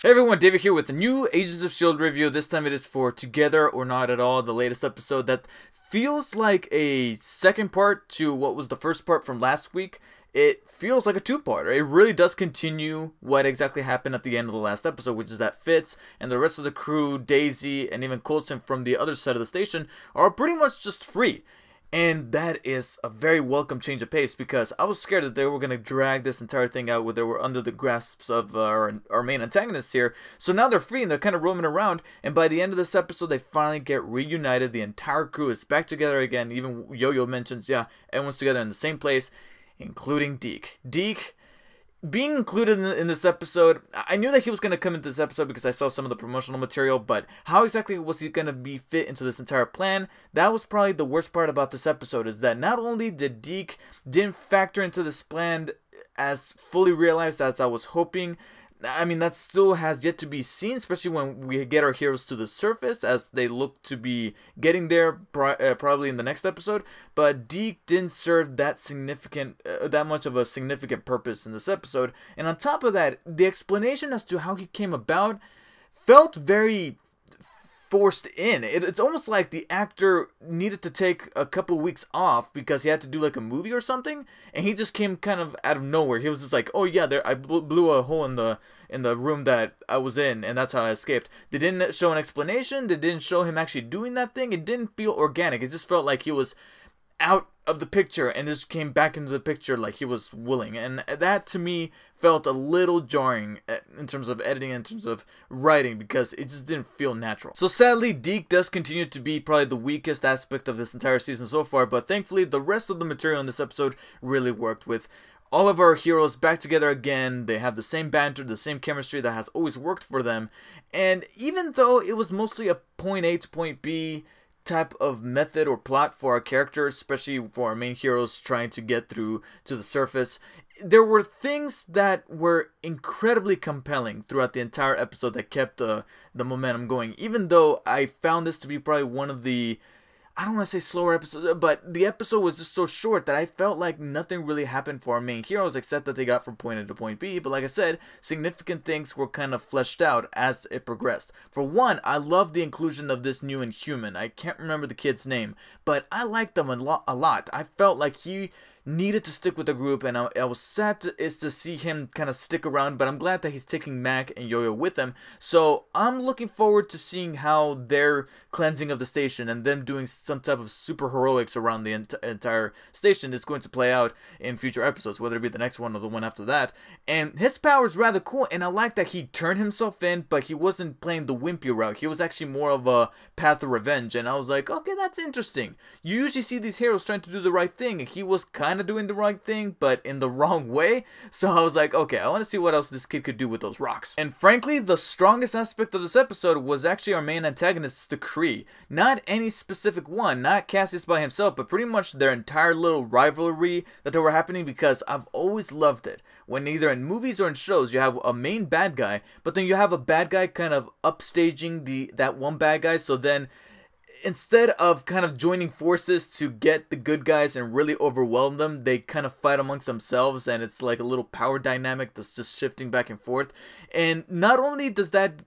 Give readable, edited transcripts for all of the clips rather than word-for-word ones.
Hey everyone, David here with a new Agents of S.H.I.E.L.D. review. This time it is for Together or Not at All, the latest episode that feels like a second part to what was the first part from last week. It feels like a two-parter. It really does continue what exactly happened at the end of the last episode, which is that Fitz and the rest of the crew, Daisy, and even Coulson from the other side of the station are pretty much just free. And that is a very welcome change of pace, because I was scared that they were going to drag this entire thing out where they were under the grasps of our main antagonists here. So now they're free and they're kind of roaming around, and by the end of this episode they finally get reunited. The entire crew is back together again. Even Yo-Yo mentions, yeah, everyone's together in the same place, including Deke. Deke being included in this episode, I knew that he was going to come into this episode because I saw some of the promotional material, but how exactly was he going to be fit into this entire plan? That was probably the worst part about this episode, is that not only did Deke didn't factor into this plan as fully realized as I was hoping. I mean, that still has yet to be seen, especially when we get our heroes to the surface, as they look to be getting there probably in the next episode. But Deke didn't serve that much of a significant purpose in this episode. And on top of that, the explanation as to how he came about felt very forced in. It's almost like the actor needed to take a couple weeks off because he had to do like a movie or something, and he just came kind of out of nowhere. He was just like, oh yeah, I blew a hole in the room that I was in, and that's how I escaped. They didn't show an explanation. They didn't show him actually doing that thing. It didn't feel organic. It just felt like he was out of the picture and just came back into the picture like he was willing, and that to me felt a little jarring in terms of editing, in terms of writing, because it just didn't feel natural. So sadly, Deke does continue to be probably the weakest aspect of this entire season so far, but thankfully the rest of the material in this episode really worked, with all of our heroes back together again. They have the same banter, the same chemistry that has always worked for them, and even though it was mostly a point A to point B type of method or plot for our characters, especially for our main heroes trying to get through to the surface, there were things that were incredibly compelling throughout the entire episode that kept the momentum going, even though I found this to be probably one of the, I don't want to say slower episodes, but the episode was just so short that I felt like nothing really happened for our main heroes except that they got from point A to point B. But like I said, significant things were kind of fleshed out as it progressed. For one, I love the inclusion of this new Inhuman. I can't remember the kid's name, but I liked them a lot. I felt like he needed to stick with the group, and I was sad to see him kind of stick around, but I'm glad that he's taking Mac and Yo-Yo with him. So I'm looking forward to seeing how their cleansing of the station and them doing some type of super heroics around the entire station is going to play out in future episodes, whether it be the next one or the one after that. And his power is rather cool, and I like that he turned himself in, but he wasn't playing the wimpy route. He was actually more of a path of revenge, and I was like, okay, that's interesting. You usually see these heroes trying to do the right thing, and he was kind of doing the right thing, but in the wrong way. So I was like, okay, I want to see what else this kid could do with those rocks. And frankly, the strongest aspect of this episode was actually our main antagonists, the Kree. Not any specific one, not Cassius by himself, but pretty much their entire little rivalry that they were happening, because I've always loved it when either in movies or in shows you have a main bad guy, but then you have a bad guy kind of upstaging that one bad guy. So then instead of kind of joining forces to get the good guys and really overwhelm them, they kind of fight amongst themselves, and it's like a little power dynamic that's just shifting back and forth. And not only does that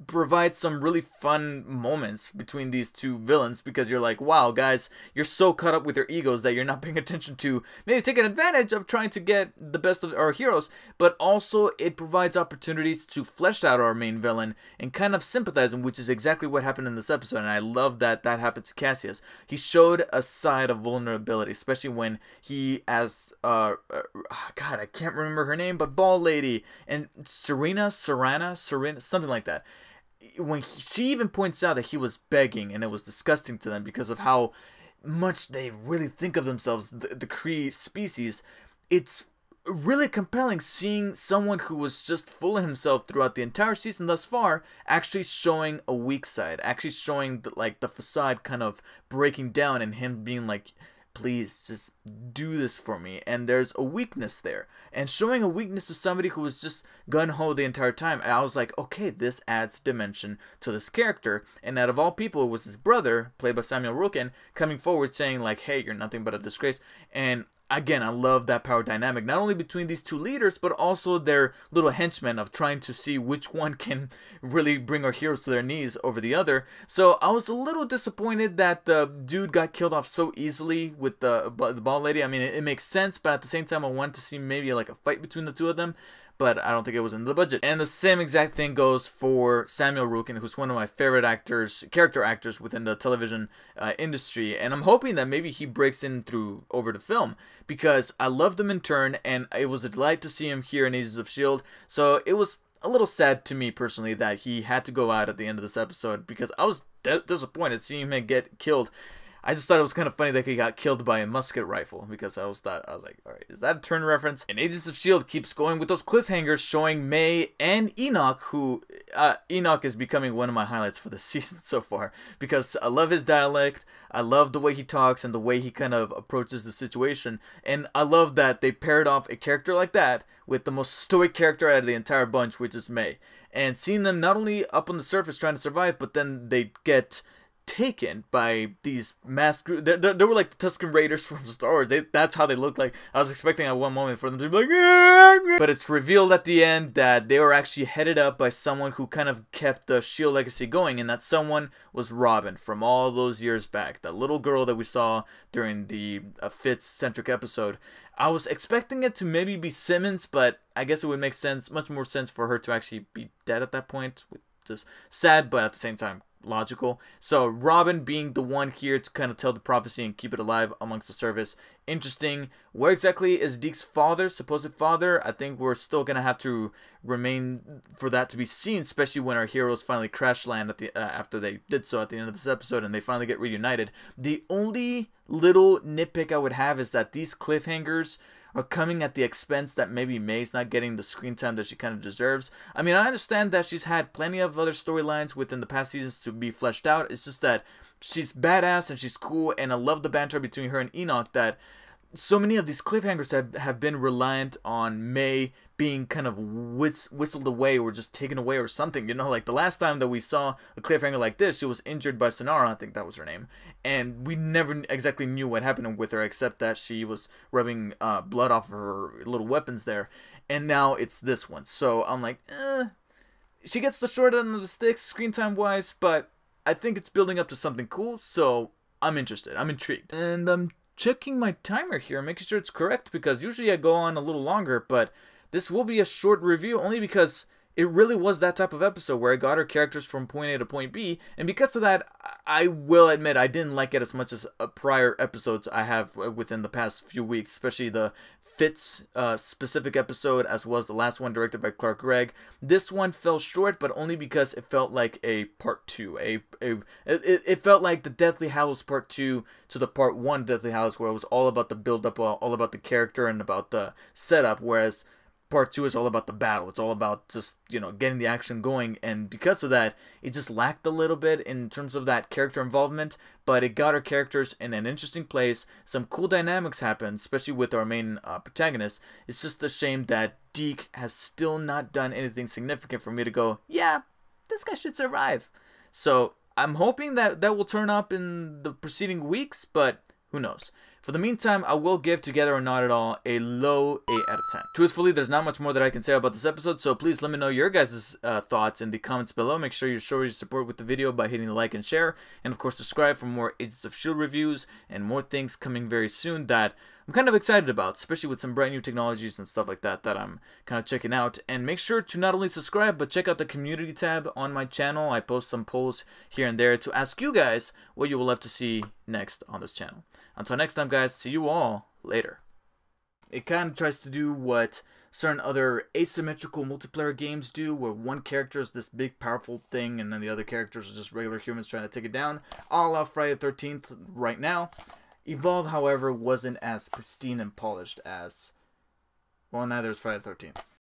provide some really fun moments between these two villains, because you're like, wow guys, you're so caught up with your egos that you're not paying attention to maybe taking advantage of trying to get the best of our heroes, but also it provides opportunities to flesh out our main villain and kind of sympathize him, which is exactly what happened in this episode. And I love that that happened to Cassius. He showed a side of vulnerability, especially when he, as God, I can't remember her name, but Ball Lady and Serena, something like that, when she even points out that he was begging, and it was disgusting to them because of how much they really think of themselves, the Kree species. It's really compelling seeing someone who was just full of himself throughout the entire season thus far actually showing a weak side, actually showing the facade kind of breaking down, and him being like, please just do this for me. And there's a weakness there, and showing a weakness to somebody who was just gun-ho the entire time, I was like, okay, this adds dimension to this character. And out of all people, it was his brother, played by Samuel Roken, coming forward saying like, hey, you're nothing but a disgrace. And again, I love that power dynamic, not only between these two leaders, but also their little henchmen of trying to see which one can really bring our heroes to their knees over the other. So I was a little disappointed that the dude got killed off so easily with the ball lady. I mean, it makes sense, but at the same time, I wanted to see maybe like a fight between the two of them. But I don't think it was in the budget. And the same exact thing goes for Samuel Rukin, who's one of my favorite actors, character actors within the television industry. And I'm hoping that maybe he breaks in through over to film, because I loved him in Turn, and it was a delight to see him here in Agents of S.H.I.E.L.D. So it was a little sad to me personally that he had to go out at the end of this episode, because I was disappointed seeing him get killed. I just thought it was kind of funny that he got killed by a musket rifle, because I was like, all right, is that a Turn reference? And Agents of S.H.I.E.L.D. keeps going with those cliffhangers, showing May and Enoch, who Enoch is becoming one of my highlights for the season so far, because I love his dialect, I love the way he talks and the way he kind of approaches the situation, and I love that they paired off a character like that with the most stoic character out of the entire bunch, which is May. And seeing them not only up on the surface trying to survive, but then they get taken by these masked group. They were like the Tusken Raiders from Star Wars. That's how they looked like. I was expecting at one moment for them to be like, "Aah!" But it's revealed at the end that they were actually headed up by someone who kind of kept the S.H.I.E.L.D. legacy going, and that someone was Robin from all those years back, that little girl that we saw during the Fitz-centric episode. I was expecting it to maybe be Simmons, but I guess it would make sense, much more sense for her to actually be dead at that point. Just sad, but at the same time logical. So Robin being the one here to kind of tell the prophecy and keep it alive amongst the service. Interesting. Where exactly is Deke's father, supposed father? I think we're still gonna have to remain for that to be seen, especially when our heroes finally crash land at the after they did so at the end of this episode and they finally get reunited. The only little nitpick I would have is that these cliffhangers are coming at the expense that maybe May's not getting the screen time that she kind of deserves. I mean, I understand that she's had plenty of other storylines within the past seasons to be fleshed out. It's just that she's badass and she's cool, and I love the banter between her and Enoch, that so many of these cliffhangers have been reliant on May being kind of whistled away or just taken away or something. You know, like the last time that we saw a cliffhanger like this, she was injured by Sonara, I think that was her name. And we never exactly knew what happened with her, except that she was rubbing blood off of her little weapons there. And now it's this one. So I'm like, she gets the short end of the stick screen time wise, but I think it's building up to something cool. So I'm interested. I'm intrigued. And I'm checking my timer here, making sure it's correct, because usually I go on a little longer, but this will be a short review only because it really was that type of episode where I got our characters from point A to point B, and because of that, I will admit I didn't like it as much as prior episodes I have within the past few weeks, especially the Fitz specific episode, as well as the last one directed by Clark Gregg. This one fell short, but only because it felt like a part 2. It felt like the Deathly Hallows part 2 to the part 1 Deathly Hallows, where it was all about the build-up, all about the character and about the setup, whereas part 2 is all about the battle. It's all about just, you know, getting the action going, and because of that, it just lacked a little bit in terms of that character involvement, but it got our characters in an interesting place. Some cool dynamics happened, especially with our main protagonist. It's just a shame that Deke has still not done anything significant for me to go, yeah, this guy should survive. So I'm hoping that that will turn up in the preceding weeks, but who knows. For the meantime, I will give Together or Not at All a low 8 out of 10. Truthfully, there's not much more that I can say about this episode, so please let me know your guys' thoughts in the comments below. Make sure you show your support with the video by hitting the like and share, and of course subscribe for more Agents of S.H.I.E.L.D. reviews and more things coming very soon that I'm kind of excited about, especially with some brand new technologies and stuff like that that I'm kind of checking out. And make sure to not only subscribe, but check out the community tab on my channel. I post some polls here and there to ask you guys what you would love to see next on this channel. Until next time, guys, see you all later. It kind of tries to do what certain other asymmetrical multiplayer games do, where one character is this big powerful thing and then the other characters are just regular humans trying to take it down. All off Friday the 13th right now. Evolve, however, wasn't as pristine and polished as, well, neither is Friday the 13th.